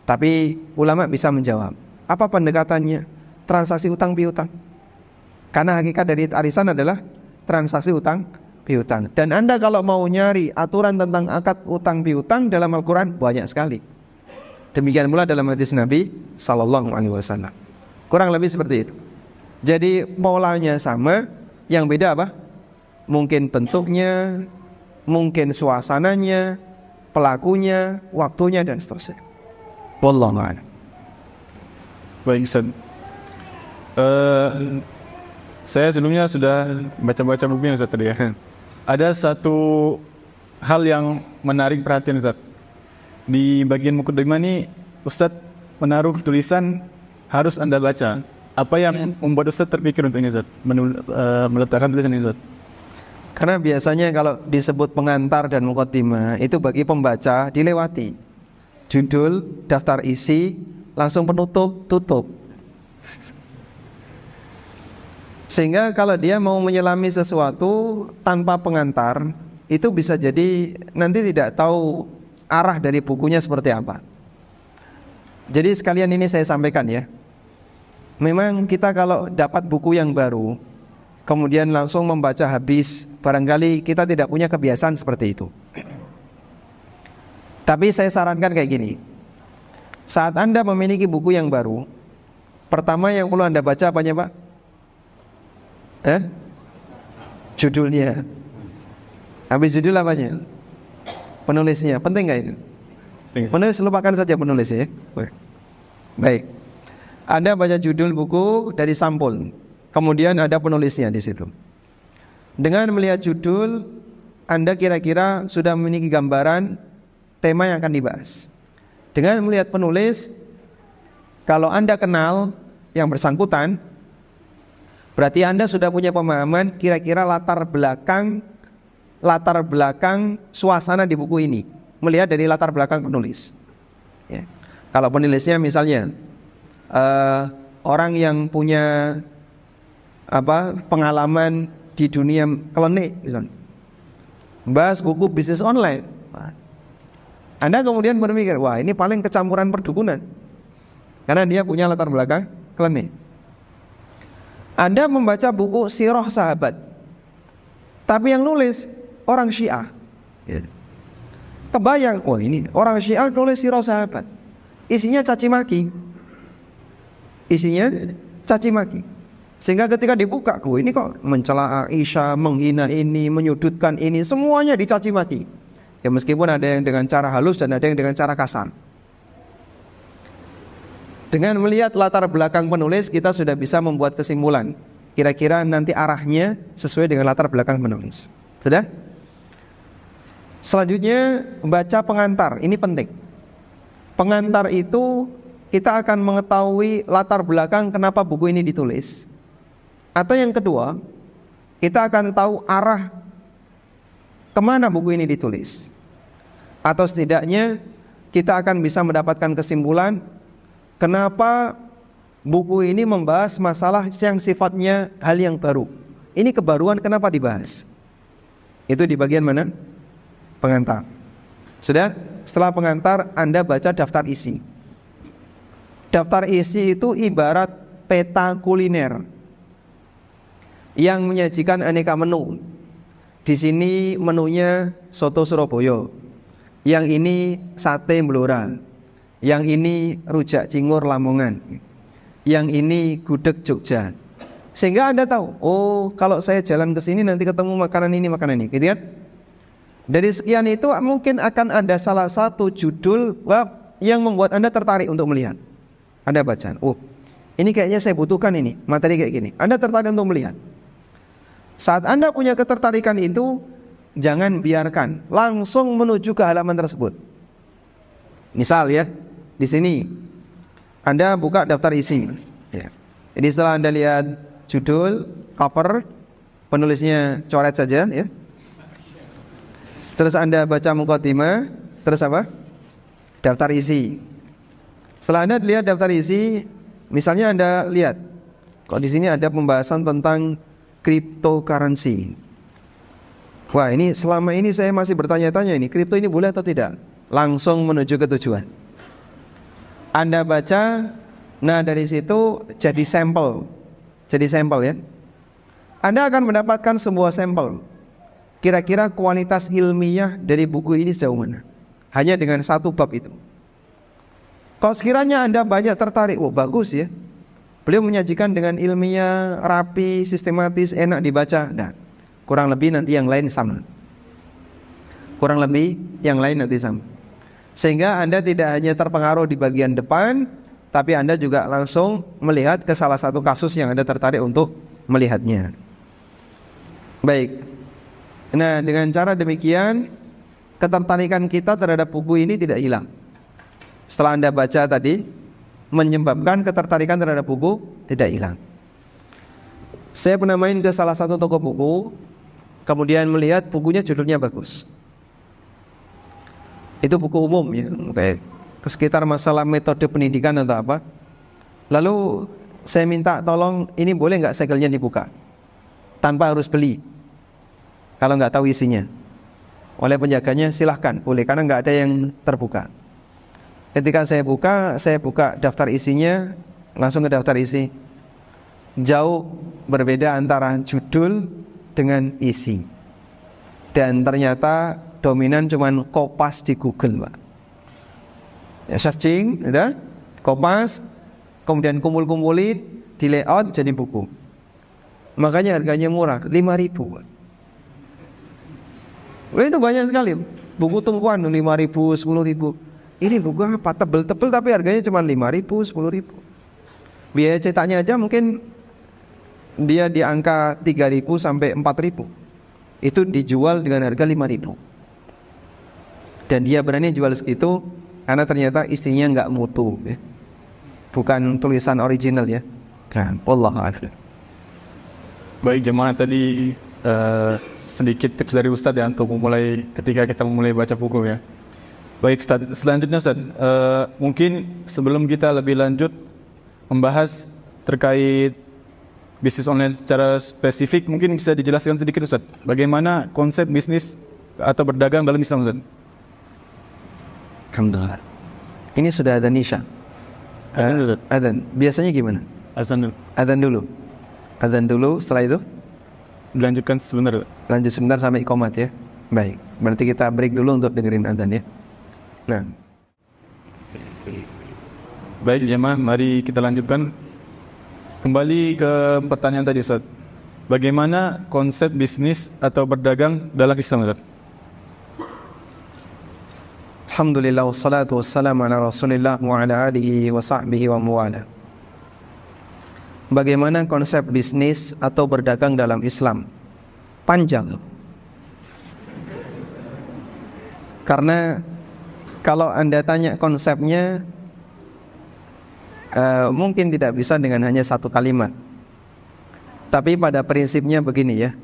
Speaker 2: Tapi ulama bisa menjawab. Apa pendekatannya? Transaksi utang piutang. Karena hakikat dari arisan adalah transaksi utang piutang. Dan Anda kalau mau nyari aturan tentang akad utang piutang dalam Al-Quran banyak sekali. Demikian pula dalam hadis Nabi Sallallahu Alaihi Wasallam. Kurang lebih seperti itu. Jadi polanya sama, yang beda apa? Mungkin bentuknya, mungkin suasananya, pelakunya, waktunya, dan seterusnya. Wallahu a'lam.
Speaker 1: Baik Ustaz. Saya sebelumnya sudah baca-baca bukunya Ustaz tadi ya. Ada satu hal yang menarik perhatian Ustaz. Di bagian mukaddimah ini Ustaz menaruh tulisan harus Anda baca. Apa yang membuat Ustaz terpikir untuk ini Ustaz? Meletakkan tulisan ini Ustaz?
Speaker 2: Karena biasanya kalau disebut pengantar dan mukaddimah itu bagi pembaca dilewati. Judul, daftar isi, langsung penutup, tutup. Sehingga kalau dia mau menyelami sesuatu tanpa pengantar, itu bisa jadi nanti tidak tahu arah dari bukunya seperti apa. Jadi sekalian ini saya sampaikan ya. Memang kita kalau dapat buku yang baru, kemudian langsung membaca habis, barangkali kita tidak punya kebiasaan seperti itu. Tapi saya sarankan kayak gini. Saat Anda memiliki buku yang baru, pertama yang perlu Anda baca apanya Pak? Judulnya. Habis judul apanya? Penulisnya. Penting gak itu? Penulis lupakan saja penulis ya. Baik. Anda baca judul buku dari sampul, kemudian ada penulisnya di situ. Dengan melihat judul, Anda kira-kira sudah memiliki gambaran tema yang akan dibahas. Dengan melihat penulis, kalau Anda kenal yang bersangkutan, berarti Anda sudah punya pemahaman kira-kira latar belakang suasana di buku ini, melihat dari latar belakang penulis. Ya. Kalau penulisnya misalnya orang yang punya pengalaman di dunia klinik, misalnya, bahas buku bisnis online, Anda kemudian berpikir, wah ini paling kecampuran perdukunan, karena dia punya latar belakang klinik. Anda membaca buku sirah sahabat, tapi yang nulis orang Syiah. Kebayang, wah ini orang Syiah nulis sirah sahabat, isinya caci maki. Sehingga ketika dibuka, ini kok mencela Aisyah, menghina ini, menyudutkan ini, semuanya dicaci maki. Ya meskipun ada yang dengan cara halus dan ada yang dengan cara kasar. Dengan melihat latar belakang penulis, kita sudah bisa membuat kesimpulan. Kira-kira nanti arahnya sesuai dengan latar belakang penulis. Sudah? Selanjutnya, baca pengantar. Ini penting. Pengantar itu kita akan mengetahui latar belakang kenapa buku ini ditulis. Atau yang kedua, kita akan tahu arah kemana buku ini ditulis. Atau setidaknya kita akan bisa mendapatkan kesimpulan kenapa buku ini membahas masalah yang sifatnya hal yang baru. Ini kebaruan, kenapa dibahas? Itu di bagian mana? Pengantar. Sudah? Setelah pengantar, Anda baca daftar isi. Daftar isi itu ibarat peta kuliner yang menyajikan aneka menu. Di sini menunya soto Surabaya, yang ini sate Blora, yang ini rujak cingur Lamongan, yang ini gudeg Jogja. Sehingga Anda tahu, oh kalau saya jalan ke sini nanti ketemu makanan ini, gitu kan? Dari sekian itu mungkin akan ada salah satu judul bab yang membuat Anda tertarik untuk melihat. Anda baca, oh ini kayaknya saya butuhkan ini, materi kayak gini. Anda tertarik untuk melihat. Saat Anda punya ketertarikan itu, jangan biarkan, langsung menuju ke halaman tersebut. Misal ya, di sini Anda buka daftar isi. Ya. Jadi setelah Anda lihat judul, cover, penulisnya coret saja, ya. Terus Anda baca mukadimah, terus apa? Daftar isi. Setelah Anda lihat daftar isi, misalnya Anda lihat, kok di sini ada pembahasan tentang cryptocurrency. Wah, ini selama ini saya masih bertanya-tanya ini, kripto ini boleh atau tidak? Langsung menuju ke tujuan. Anda baca, nah dari situ jadi sampel ya. Anda akan mendapatkan sebuah sampel. Kira-kira kualitas ilmiah dari buku ini sejauh mana? Hanya dengan satu bab itu. Kalau sekiranya Anda banyak tertarik, oh bagus ya, beliau menyajikan dengan ilmiah, rapi, sistematis, enak dibaca. Nah, kurang lebih nanti yang lain sama. Sehingga Anda tidak hanya terpengaruh di bagian depan, tapi Anda juga langsung melihat ke salah satu kasus yang Anda tertarik untuk melihatnya. Baik. Nah, dengan cara demikian, ketertarikan kita terhadap buku ini tidak hilang. Setelah Anda baca tadi, menyebabkan ketertarikan terhadap buku tidak hilang. Saya pernah main ke salah satu toko buku, kemudian melihat bukunya judulnya bagus. Itu buku umum ya, kayak sekitar masalah metode pendidikan atau apa. Lalu saya minta tolong, ini boleh nggak segelnya dibuka tanpa harus beli. Kalau nggak tahu isinya, oleh penjaganya silahkan, boleh, karena nggak ada yang terbuka. Ketika saya buka daftar isinya, langsung ke daftar isi. Jauh berbeda antara judul dengan isi. Dan ternyata dominan cuman Kopas di Google, Pak. Ya, searching, ada Kopas, kemudian kumpul-kumpulin, di layout jadi buku. Makanya harganya murah, 5.000, Pak. Itu banyak sekali. Buku tumpuan 5.000, 10.000. Ini buku apa? Tebel-tebel tapi harganya cuma 5.000, 10.000. Biaya cetaknya aja mungkin dia di angka 3.000 sampai 4.000. Itu dijual dengan harga 5.000. Dan dia berani jual segitu karena ternyata isinya nggak mutu, ya. Bukan tulisan original, ya. Kan, wallahu a'lam.
Speaker 1: Baik jemaah, tadi sedikit tips dari Ustadz ya untuk memulai ketika kita memulai baca buku ya. Baik Ustadz, selanjutnya Ustadz, mungkin sebelum kita lebih lanjut membahas terkait bisnis online secara spesifik, mungkin bisa dijelaskan sedikit Ustadz, bagaimana konsep bisnis atau berdagang dalam Islam Ustadz?
Speaker 2: Alhamdulillah. Ini sudah ada Nisha. Adzan. Biasanya gimana?
Speaker 1: Azan dulu.
Speaker 2: Adzan dulu. Adzan dulu, setelah itu
Speaker 1: Dilanjutkan sebentar.
Speaker 2: lanjut sebentar sampai iqamat, ya. Baik. Berarti kita break dulu untuk dengerin adzan, ya. Nah,
Speaker 1: Baik jemaah, mari kita lanjutkan. Kembali ke pertanyaan tadi Ustaz. Bagaimana konsep bisnis atau berdagang dalam Islam Ustaz?
Speaker 2: alhamdulillah wassalatu wassalamu ala Rasulillah wa ala alihi wa sahbihi wa muwala. Bagaimana konsep bisnis atau berdagang dalam Islam? Panjang. Karena kalau Anda tanya konsepnya, mungkin tidak bisa dengan hanya satu kalimat. Tapi pada prinsipnya begini, ya.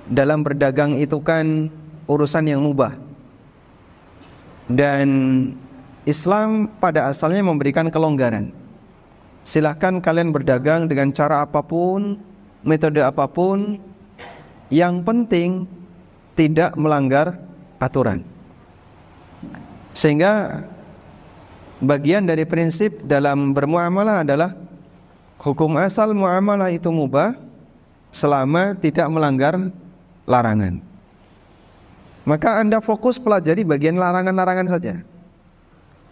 Speaker 2: Dalam berdagang itu kan urusan yang mubah. Dan Islam pada asalnya memberikan kelonggaran. Silahkan kalian berdagang dengan cara apapun, metode apapun, yang penting tidak melanggar aturan. Sehingga bagian dari prinsip dalam bermuamalah adalah hukum asal muamalah itu mubah selama tidak melanggar larangan. Maka Anda fokus pelajari bagian larangan-larangan saja.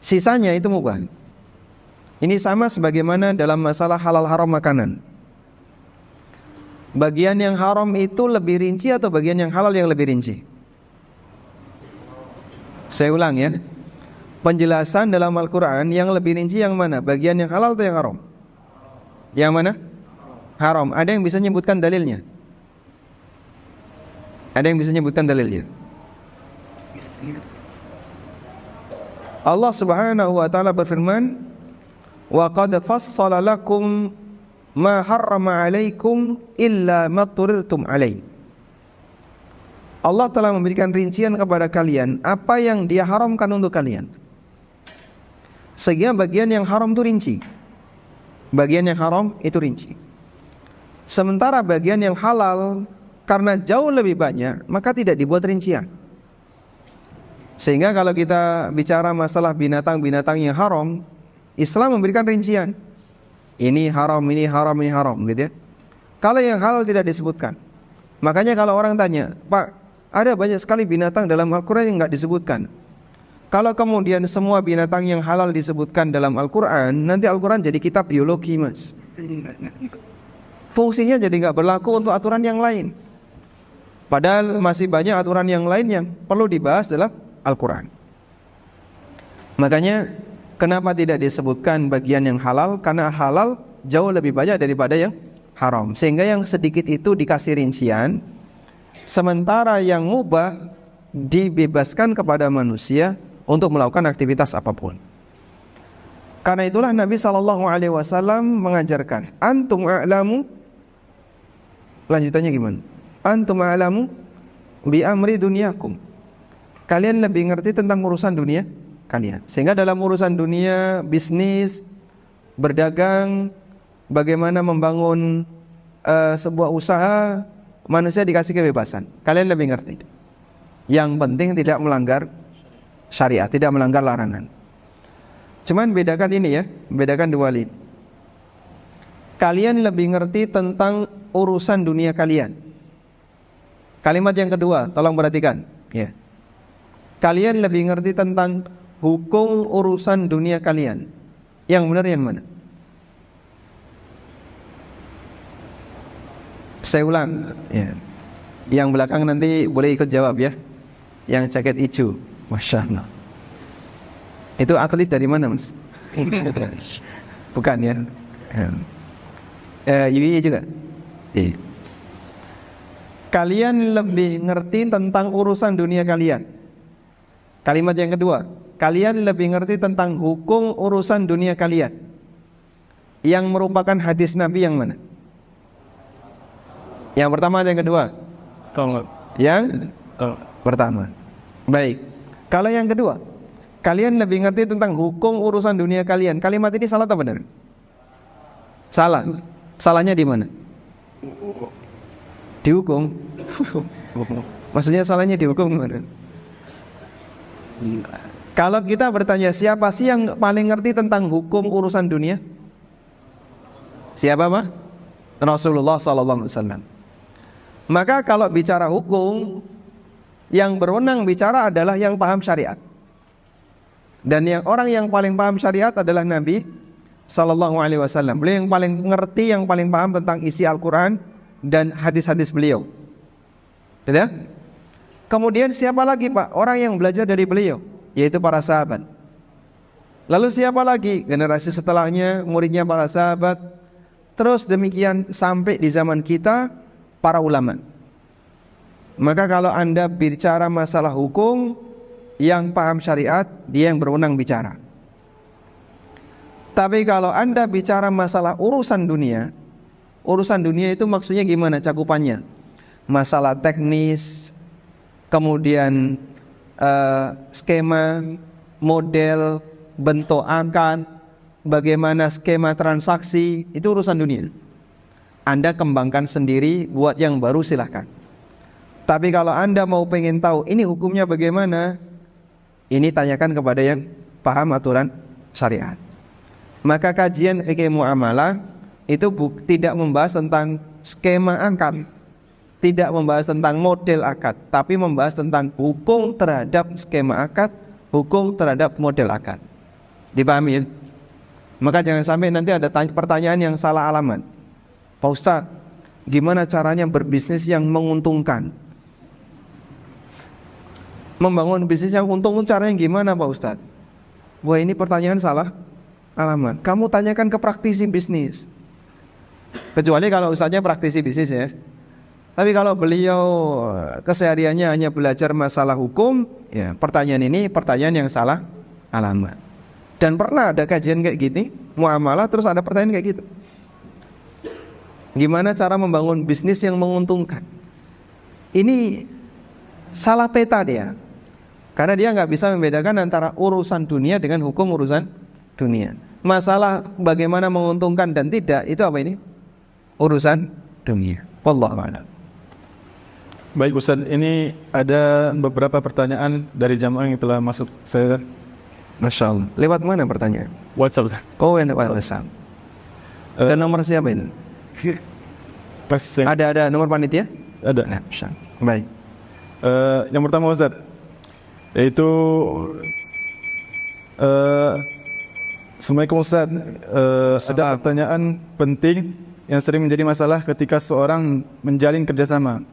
Speaker 2: Sisanya itu mubah. Ini sama sebagaimana dalam masalah halal haram makanan. Bagian yang haram itu lebih rinci atau bagian yang halal yang lebih rinci? Saya ulang, ya. Penjelasan dalam Al-Quran yang lebih rinci yang mana? Bagian yang halal atau yang haram? Yang mana? Haram. Ada yang bisa menyebutkan dalilnya? Ada yang bisa menyebutkan dalilnya? Allah Subhanahu wa taala berfirman, "Wa qad fassala lakum ma harrama 'alaikum illa ma turirtum 'alaihi." Allah telah memberikan rincian kepada kalian apa yang Dia haramkan untuk kalian. Sehingga bagian yang haram itu rinci. Bagian yang haram itu rinci. Sementara bagian yang halal karena jauh lebih banyak, maka tidak dibuat rincian. Sehingga kalau kita bicara masalah binatang-binatang yang haram, Islam memberikan rincian. Ini haram, ini haram, ini haram, gitu ya. Kalau yang halal tidak disebutkan. Makanya kalau orang tanya, "Pak, ada banyak sekali binatang dalam Al-Quran yang nggak disebutkan." Kalau kemudian semua binatang yang halal disebutkan dalam Al-Quran, nanti Al-Quran jadi kitab biologi, Mas. Fungsinya jadi nggak berlaku untuk aturan yang lain. Padahal masih banyak aturan yang lain yang perlu dibahas dalam Al-Quran. Makanya kenapa tidak disebutkan bagian yang halal? Karena halal jauh lebih banyak daripada yang haram. Sehingga yang sedikit itu dikasih rincian, sementara yang mubah dibebaskan kepada manusia untuk melakukan aktivitas apapun. Karena itulah Nabi SAW mengajarkan, antum a'lamu, lanjutannya gimana? Antum a'lamu bi amri dunyakum. Kalian lebih ngerti tentang urusan dunia kalian. Sehingga dalam urusan dunia, bisnis, berdagang, bagaimana membangun sebuah usaha, manusia dikasih kebebasan. Kalian lebih ngerti. Yang penting tidak melanggar syariat, tidak melanggar larangan. Cuman bedakan ini, ya, bedakan dua hal. Kalian lebih ngerti tentang urusan dunia kalian. Kalimat yang kedua, tolong perhatikan, ya. Kalian lebih ngerti tentang hukum urusan dunia kalian. Yang benar yang mana? Saya ulang, ya. Yang belakang nanti boleh ikut jawab, ya. Yang jaket hijau, Masya Allah. Itu atlet dari mana, Mas? Bukan, ya. Yui juga. Kalian lebih ngerti tentang urusan dunia kalian. Kalimat yang kedua, kalian lebih ngerti tentang hukum urusan dunia kalian. Yang merupakan hadis Nabi yang mana? Yang pertama atau yang kedua? Yang pertama. Baik. Kalau yang kedua, kalian lebih ngerti tentang hukum urusan dunia kalian. Kalimat ini salah atau benar? Salah. Salahnya di mana? Di hukum. Maksudnya salahnya di hukum gimana? Kalau kita bertanya siapa sih yang paling ngerti tentang hukum urusan dunia? Siapa Pak? Rasulullah SAW. Maka kalau bicara hukum, yang berwenang bicara adalah yang paham syariat. Dan orang yang paling paham syariat adalah Nabi SAW. Beliau yang paling ngerti, yang paling paham tentang isi Al-Quran dan hadis-hadis beliau. Tidak? Kemudian siapa lagi Pak? Orang yang belajar dari beliau, yaitu para sahabat. Lalu siapa lagi? Generasi setelahnya, muridnya para sahabat. Terus demikian sampai di zaman kita, para ulama. Maka kalau Anda bicara masalah hukum, yang paham syariat, dia yang berwenang bicara. Tapi kalau Anda bicara masalah urusan dunia itu maksudnya gimana cakupannya? Masalah teknis, kemudian skema, model, bentuk akad, bagaimana skema transaksi, itu urusan dunia. Anda kembangkan sendiri, buat yang baru silahkan. Tapi kalau Anda mau pengen tahu ini hukumnya bagaimana, ini tanyakan kepada yang paham aturan syariat. Maka kajian fikih muamalah itu tidak membahas tentang skema akad, tidak membahas tentang model akad, tapi membahas tentang hukum terhadap skema akad, hukum terhadap model akad. Dipahami ya? Maka jangan sampai nanti ada pertanyaan yang salah alamat. Pak Ustadz, gimana caranya berbisnis yang menguntungkan? Membangun bisnis yang untung caranya gimana Pak Ustadz? Wah, ini pertanyaan salah alamat. Kamu tanyakan ke praktisi bisnis. Kecuali kalau ustadznya praktisi bisnis ya. Tapi kalau beliau kesehariannya hanya belajar masalah hukum, ya pertanyaan ini pertanyaan yang salah alamat. Dan pernah ada kajian kayak gini, muamalah, terus ada pertanyaan kayak gitu. Gimana cara membangun bisnis yang menguntungkan? Ini salah peta dia. Karena dia nggak bisa membedakan antara urusan dunia dengan hukum urusan dunia. Masalah bagaimana menguntungkan dan tidak, itu apa ini? Urusan dunia. Wallahu a'lam.
Speaker 1: Baik Ustaz, ini ada beberapa pertanyaan dari jamaah yang telah masuk saya.
Speaker 2: Masya Allah. Lewat mana pertanyaan?
Speaker 1: WhatsApp Ustaz.
Speaker 2: Oh, lewat WhatsApp. Dan nomor siapa ini? Ada nomor panitia?
Speaker 1: Ada.
Speaker 2: Nah, baik.
Speaker 1: Yang pertama Ustaz, yaitu Assalamualaikum Ustaz. Ada pertanyaan penting yang sering menjadi masalah ketika seorang menjalin kerjasama.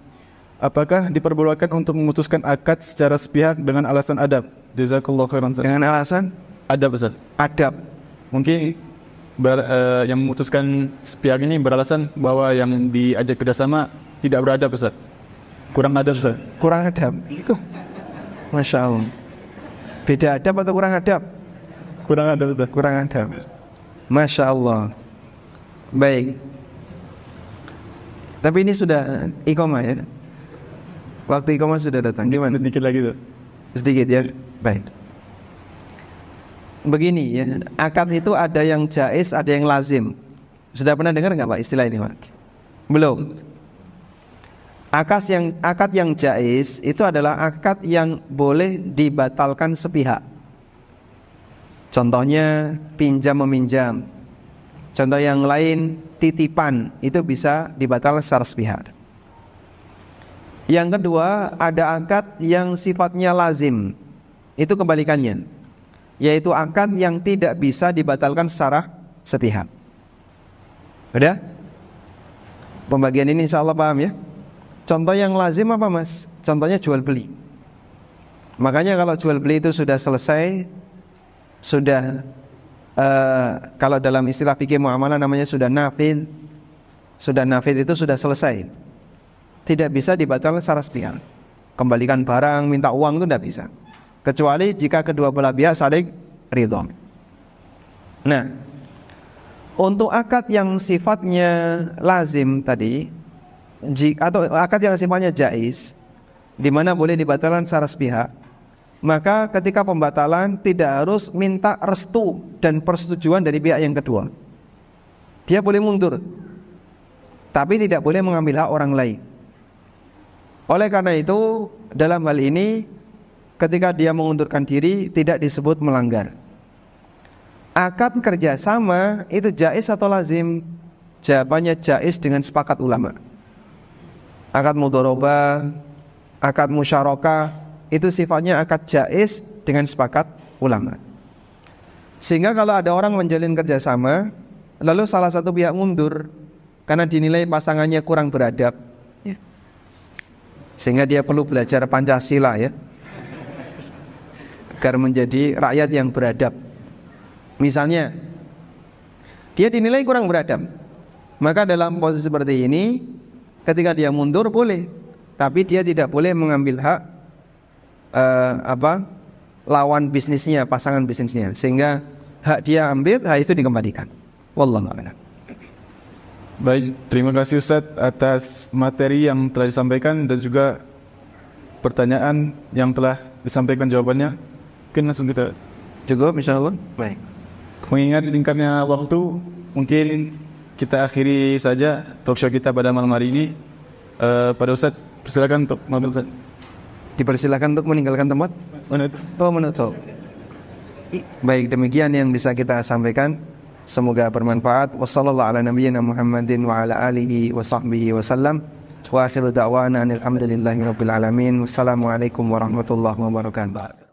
Speaker 1: Apakah diperbolehkan untuk memutuskan akad secara sepihak dengan alasan adab? Jazakallahu khairan.
Speaker 2: Dengan alasan?
Speaker 1: Adab Ustaz.
Speaker 2: Adab.
Speaker 1: Mungkin yang memutuskan sepihak ini beralasan bahwa yang diajak kerjasama tidak beradab Ustaz. Kurang adab Ustaz.
Speaker 2: Kurang adab. Masya Allah. Beda adab atau kurang adab?
Speaker 1: Kurang adab Ustaz.
Speaker 2: Kurang adab. Masya Allah. Baik. Tapi ini sudah iqamah ya. Waktu iqamah sudah datang. Gimana?
Speaker 1: Sedikit lagi tuh.
Speaker 2: Sedikit ya. Baik. Begini ya, akad itu ada yang jaiz, ada yang lazim. Sudah pernah dengar nggak Pak istilah ini Pak? Belum. Akad yang jaiz itu adalah akad yang boleh dibatalkan sepihak. Contohnya pinjam meminjam. Contoh yang lain titipan, itu bisa dibatalkan secara sepihak. Yang kedua, ada akad yang sifatnya lazim. Itu kebalikannya, yaitu akad yang tidak bisa dibatalkan secara sepihak. Udah? Pembagian ini insya Allah paham ya. Contoh yang lazim apa Mas? Contohnya jual beli. Makanya kalau jual beli itu sudah selesai, sudah kalau dalam istilah fikih muamalah namanya sudah nafid. Sudah nafid itu sudah selesai. Tidak bisa dibatalkan secara sepihak. Kembalikan barang, minta uang itu tidak bisa. Kecuali jika kedua belah pihak saling ridho. Nah, untuk akad yang sifatnya lazim tadi, atau akad yang sifatnya jaiz, di mana boleh dibatalkan secara sepihak, maka ketika pembatalan tidak harus minta restu dan persetujuan dari pihak yang kedua. Dia boleh mundur, tapi tidak boleh mengambil hak orang lain. Oleh karena itu, dalam hal ini ketika dia mengundurkan diri tidak disebut melanggar. Akad kerjasama itu jaiz atau lazim? Jawabannya jaiz dengan sepakat ulama. Akad mudharabah, akad musyarakah itu sifatnya akad jaiz dengan sepakat ulama. Sehingga kalau ada orang menjalin kerjasama, lalu salah satu pihak mundur karena dinilai pasangannya kurang beradab, sehingga dia perlu belajar Pancasila ya, agar menjadi rakyat yang beradab. Misalnya dia dinilai kurang beradab, maka dalam posisi seperti ini ketika dia mundur boleh, tapi dia tidak boleh mengambil hak lawan bisnisnya, pasangan bisnisnya, sehingga hak dia ambil, hak itu dikembalikan. Wallahu a'lam.
Speaker 1: Baik, terima kasih Ustaz atas materi yang telah disampaikan dan juga pertanyaan yang telah disampaikan jawabannya. Mungkin langsung kita
Speaker 2: Cukup insyaallah. Baik.
Speaker 1: Mengingat singkatnya waktu, mungkin kita akhiri saja talkshow kita pada malam hari ini. Pada Ustaz, persilakan untuk mengambil Ustaz.
Speaker 2: Dipersilakan untuk meninggalkan tempat. Menutup. Baik, demikian yang bisa kita sampaikan. Semoga bermanfaat. Wassallallahu ala nabiyyina Muhammadin wa ala alihi wa sahbihi wasallam. Wa akhiru da'wana alhamdulillahi rabbil alamin. Wassalamualaikum warahmatullahi wabarakatuh.